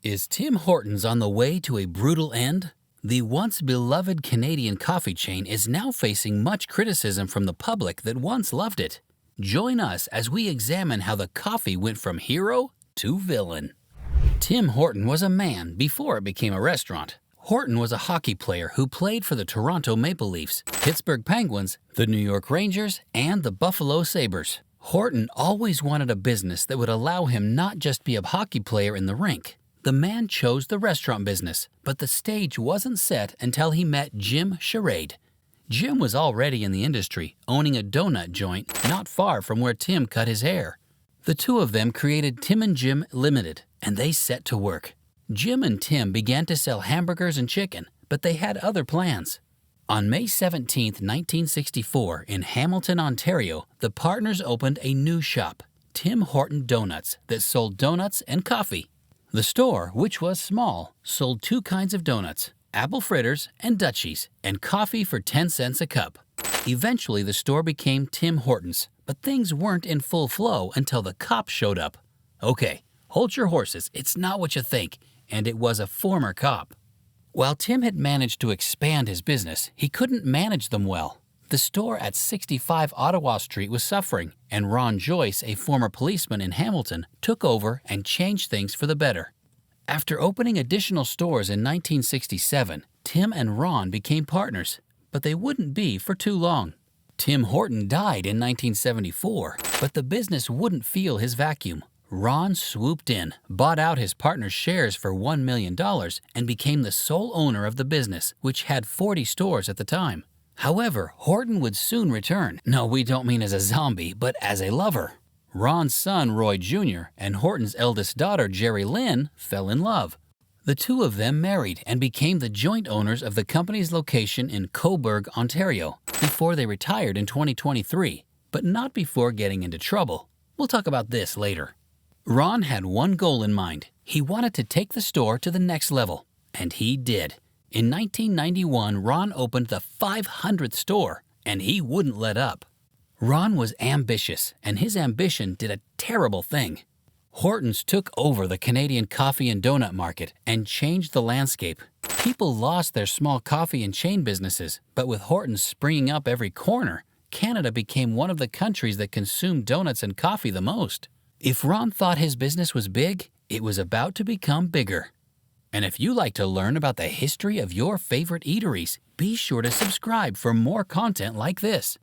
Is Tim Hortons on the way to a brutal end? The once beloved Canadian coffee chain is now facing much criticism from the public that once loved it. Join us as we examine how the coffee went from hero to villain. Tim Horton was a man before it became a restaurant. Horton was a hockey player who played for the Toronto Maple Leafs, Pittsburgh Penguins, the New York Rangers, and the Buffalo Sabres. Horton always wanted a business that would allow him not just be a hockey player in the rink. The man chose the restaurant business, but the stage wasn't set until he met Jim Charade. Jim was already in the industry, owning a donut joint not far from where Tim cut his hair. The two of them created Tim and Jim Limited, and they set to work. Jim and Tim began to sell hamburgers and chicken, but they had other plans. On May 17, 1964, in Hamilton, Ontario, the partners opened a new shop, Tim Horton Donuts, that sold donuts and coffee. The store, which was small, sold two kinds of donuts, apple fritters and Dutchies, and coffee for 10 cents a cup. Eventually, the store became Tim Hortons, but things weren't in full flow until the cops showed up. Okay, hold your horses, it's not what you think, and it was a former cop. While Tim had managed to expand his business, he couldn't manage them well. The store at 65 Ottawa Street was suffering, and Ron Joyce, a former policeman in Hamilton, took over and changed things for the better. After opening additional stores in 1967, Tim and Ron became partners, but they wouldn't be for too long. Tim Horton died in 1974, but the business wouldn't feel his vacuum. Ron swooped in, bought out his partner's shares for $1 million, and became the sole owner of the business, which had 40 stores at the time. However, Horton would soon return. No, we don't mean as a zombie, but as a lover. Ron's son, Roy Jr., and Horton's eldest daughter, Jerry Lynn, fell in love. The two of them married and became the joint owners of the company's location in Cobourg, Ontario, before they retired in 2023, but not before getting into trouble. We'll talk about this later. Ron had one goal in mind. He wanted to take the store to the next level, and he did. In 1991, Ron opened the 500th store, and he wouldn't let up. Ron was ambitious, and his ambition did a terrible thing. Hortons took over the Canadian coffee and donut market and changed the landscape. People lost their small coffee and chain businesses, but with Hortons springing up every corner, Canada became one of the countries that consumed donuts and coffee the most. If Ron thought his business was big, it was about to become bigger. And if you like to learn about the history of your favorite eateries, be sure to subscribe for more content like this.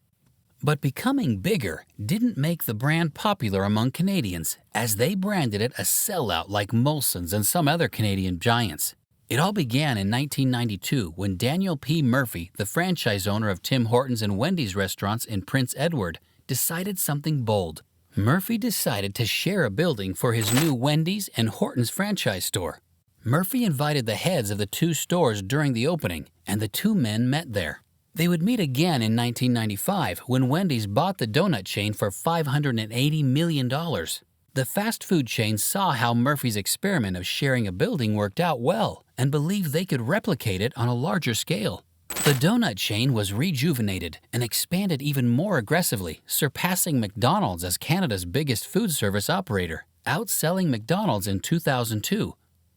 But becoming bigger didn't make the brand popular among Canadians, as they branded it a sellout like Molson's and some other Canadian giants. It all began in 1992 when Daniel P. Murphy, the franchise owner of Tim Hortons and Wendy's restaurants in Prince Edward, decided something bold. Murphy decided to share a building for his new Wendy's and Hortons franchise store. Murphy invited the heads of the two stores during the opening, and the two men met there. They would meet again in 1995 when Wendy's bought the donut chain for $580 million. The fast food chain saw how Murphy's experiment of sharing a building worked out well and believed they could replicate it on a larger scale. The donut chain was rejuvenated and expanded even more aggressively, surpassing McDonald's as Canada's biggest food service operator, outselling McDonald's in 2002.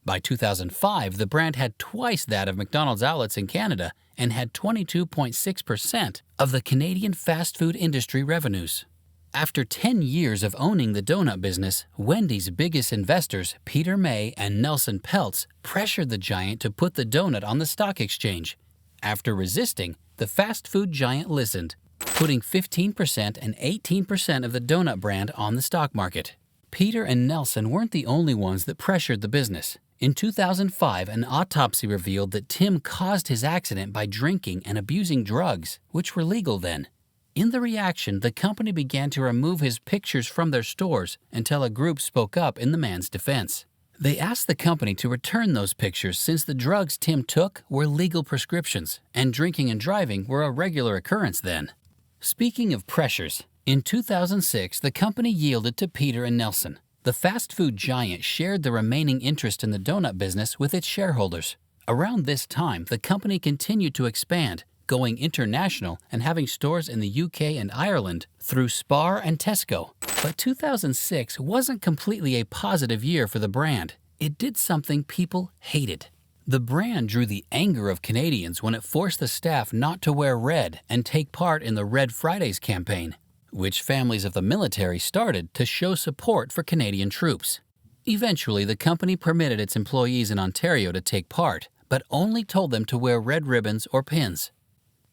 By 2005, the brand had twice that of McDonald's outlets in Canada and had 22.6% of the Canadian fast food industry revenues. After 10 years of owning the donut business, Wendy's biggest investors, Peter May and Nelson Peltz, pressured the giant to put the donut on the stock exchange. After resisting, the fast food giant listened, putting 15% and 18% of the donut brand on the stock market. Peter and Nelson weren't the only ones that pressured the business. In 2005, an autopsy revealed that Tim caused his accident by drinking and abusing drugs, which were legal then. In the reaction, the company began to remove his pictures from their stores until a group spoke up in the man's defense. They asked the company to return those pictures since the drugs Tim took were legal prescriptions, and drinking and driving were a regular occurrence then. Speaking of pressures, in 2006, the company yielded to Peter and Nelson. The fast food giant shared the remaining interest in the donut business with its shareholders. Around this time, the company continued to expand, going international and having stores in the UK and Ireland through Spar and Tesco. But 2006 wasn't completely a positive year for the brand. It did something people hated. The brand drew the anger of Canadians when it forced the staff not to wear red and take part in the Red Fridays campaign, which families of the military started to show support for Canadian troops. Eventually, the company permitted its employees in Ontario to take part, but only told them to wear red ribbons or pins.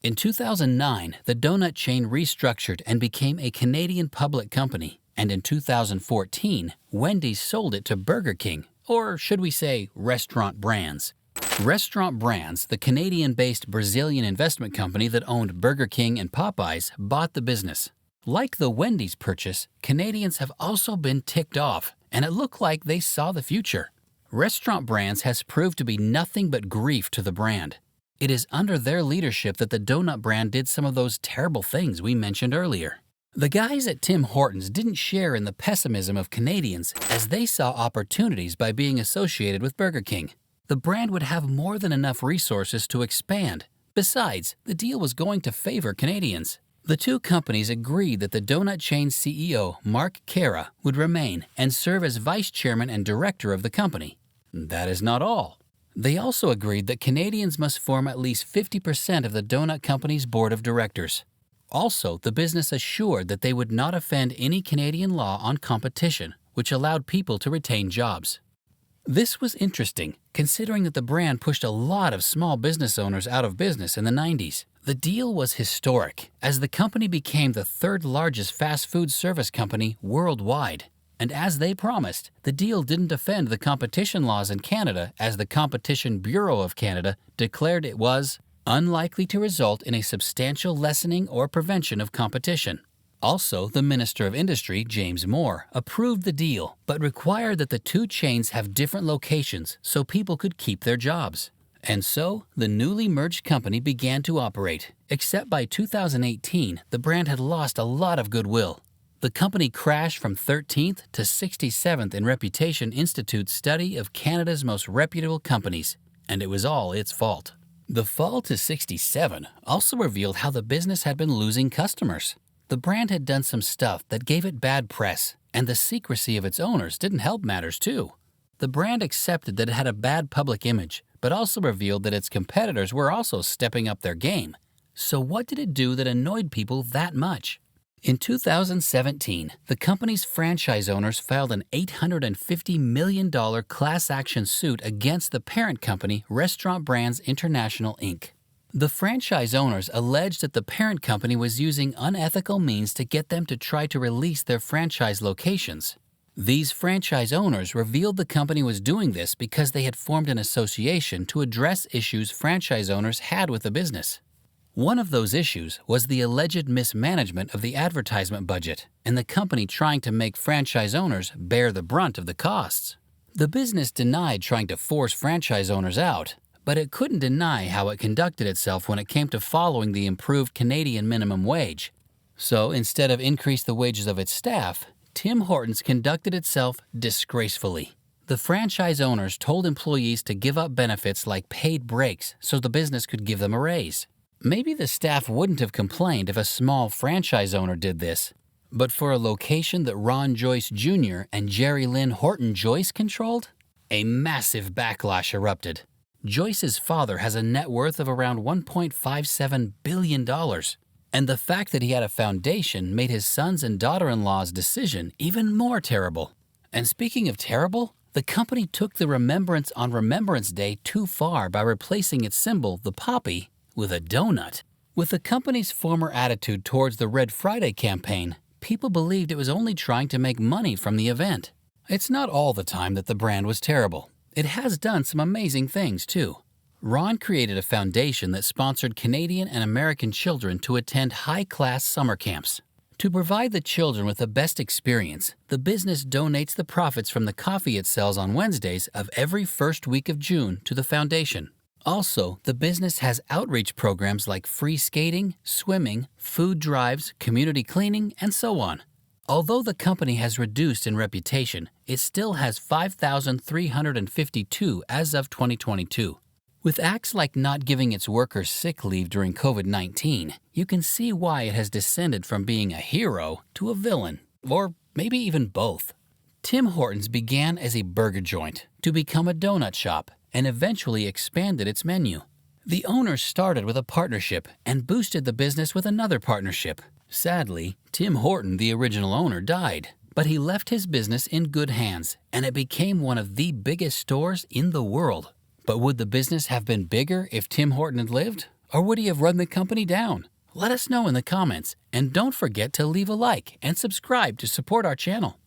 In 2009, the donut chain restructured and became a Canadian public company, and in 2014, Wendy's sold it to Burger King, or should we say Restaurant Brands. Restaurant Brands, the Canadian-based Brazilian investment company that owned Burger King and Popeyes, bought the business. Like the Wendy's purchase, Canadians have also been ticked off, and it looked like they saw the future. Restaurant Brands has proved to be nothing but grief to the brand. It is under their leadership that the donut brand did some of those terrible things we mentioned earlier. The guys at Tim Hortons didn't share in the pessimism of Canadians as they saw opportunities by being associated with Burger King. The brand would have more than enough resources to expand. Besides, the deal was going to favor Canadians. The two companies agreed that the donut chain CEO, Mark Cara, would remain and serve as vice chairman and director of the company. That is not all. They also agreed that Canadians must form at least 50% of the donut company's board of directors. Also, the business assured that they would not offend any Canadian law on competition, which allowed people to retain jobs. This was interesting, considering that the brand pushed a lot of small business owners out of business in the 90s. The deal was historic, as the company became the third largest fast food service company worldwide. And as they promised, the deal didn't offend the competition laws in Canada, as the Competition Bureau of Canada declared it was unlikely to result in a substantial lessening or prevention of competition. Also, the Minister of Industry, James Moore, approved the deal, but required that the two chains have different locations so people could keep their jobs. And so, the newly merged company began to operate, except by 2018, the brand had lost a lot of goodwill. The company crashed from 13th to 67th in Reputation Institute's study of Canada's most reputable companies, and it was all its fault. The fall to 67 also revealed how the business had been losing customers. The brand had done some stuff that gave it bad press, and the secrecy of its owners didn't help matters too. The brand accepted that it had a bad public image, but also revealed that its competitors were also stepping up their game. So what did it do that annoyed people that much? In 2017, the company's franchise owners filed an $850 million class action suit against the parent company, Restaurant Brands International, Inc. The franchise owners alleged that the parent company was using unethical means to get them to try to release their franchise locations. These franchise owners revealed the company was doing this because they had formed an association to address issues franchise owners had with the business. One of those issues was the alleged mismanagement of the advertisement budget and the company trying to make franchise owners bear the brunt of the costs. The business denied trying to force franchise owners out, but it couldn't deny how it conducted itself when it came to following the improved Canadian minimum wage. So instead of increase the wages of its staff, Tim Hortons conducted itself disgracefully. The franchise owners told employees to give up benefits like paid breaks so the business could give them a raise. Maybe the staff wouldn't have complained if a small franchise owner did this, but for a location that Ron Joyce Jr. and Jerry Lynn Horton Joyce controlled, a massive backlash erupted. Joyce's father has a net worth of around $1.57 billion, and the fact that he had a foundation made his sons and daughter-in-law's decision even more terrible. And speaking of terrible, the company took the Remembrance on Remembrance Day too far by replacing its symbol, the poppy, with a donut. With the company's former attitude towards the Red Friday campaign, people believed it was only trying to make money from the event. It's not all the time that the brand was terrible. It has done some amazing things, too. Ron created a foundation that sponsored Canadian and American children to attend high-class summer camps. To provide the children with the best experience, the business donates the profits from the coffee it sells on Wednesdays of every first week of June to the foundation. Also, the business has outreach programs like free skating, swimming, food drives, community cleaning, and so on. Although the company has reduced in reputation, it still has 5,352 as of 2022. With acts like not giving its workers sick leave during COVID-19, you can see why it has descended from being a hero to a villain, or maybe even both. Tim Hortons began as a burger joint to become a donut shop and eventually expanded its menu. The owners started with a partnership and boosted the business with another partnership. Sadly, Tim Horton, the original owner, died, but he left his business in good hands and it became one of the biggest stores in the world. But would the business have been bigger if Tim Horton had lived? Or would he have run the company down? Let us know in the comments, and don't forget to leave a like and subscribe to support our channel.